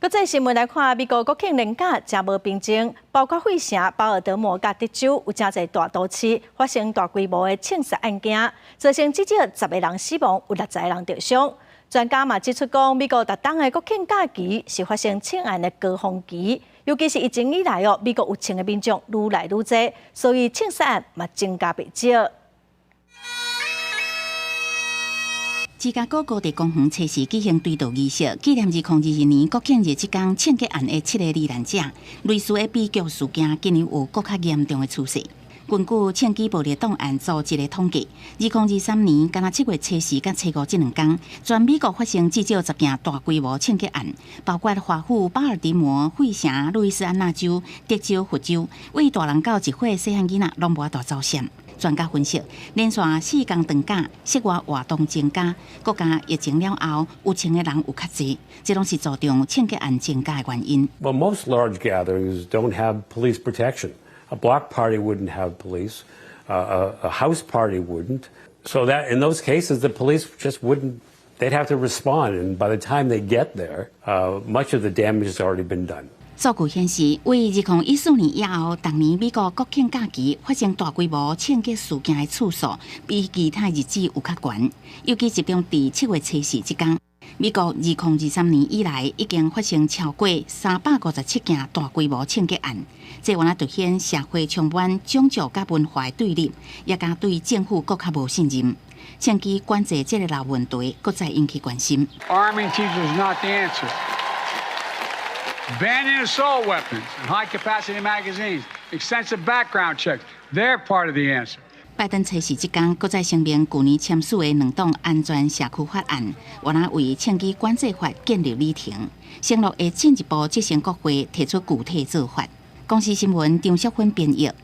国际新闻来看，美国国庆连假真无平静，包括费城、保尔德摩、甲德州有真侪大都市发生大规模的枪杀案件，造成至少10个人死亡，有60个人受伤。专家嘛指出讲，美国特当的国庆假期是发生枪案的高峰期，尤其是疫情以来美国有枪的民众愈来愈多，所以枪杀案嘛增加不少。 芝加哥高地公园初时举行追悼仪式，纪念2022年国庆日这天枪击案的7个罹难者。类似的悲剧事件今年有更较严重的趋势。根据枪击暴力档案组织的统计，2023年敢若7月初时甲初5这2天，全美国发生至少10件大规模枪击案，包括华府、巴尔的摩、费城、路易斯安那州、德州、佛州，为大人到1岁细汉囡仔拢无法度走险。 专家分析，连续4天长假，室外活动增加，国家疫情了后，有枪的人有较侪，这拢是造成枪击案增加的原因。Well, most large gatherings don't have police protection. A block party wouldn't have police. A house party wouldn't. So that in those cases, the police just wouldn't. They'd have to respond, and by the time they get there, much of the damage has already been done. 数据显示，为2014年以后，当年美国国庆假期发生大规模枪击事件的次数，比其他日子有较悬。尤其集中在7月初4这天，美国2023年以来已经发生超过357件大规模枪击案。这原来凸显社会充满种族甲文化的对立，也加对政府更较无信任。枪击管制这个老问题，搁再引起关心。Arming teachers is not the answer. Banning assault weapons and high-capacity magazines, extensive background checks, they're part of the answer. 拜登初时这天，搁再声明去年签署的2档安全社区法案，原来为枪击管制法建立里程，承诺会进一步执行国会提出具体做法。公司新闻张淑芬编译。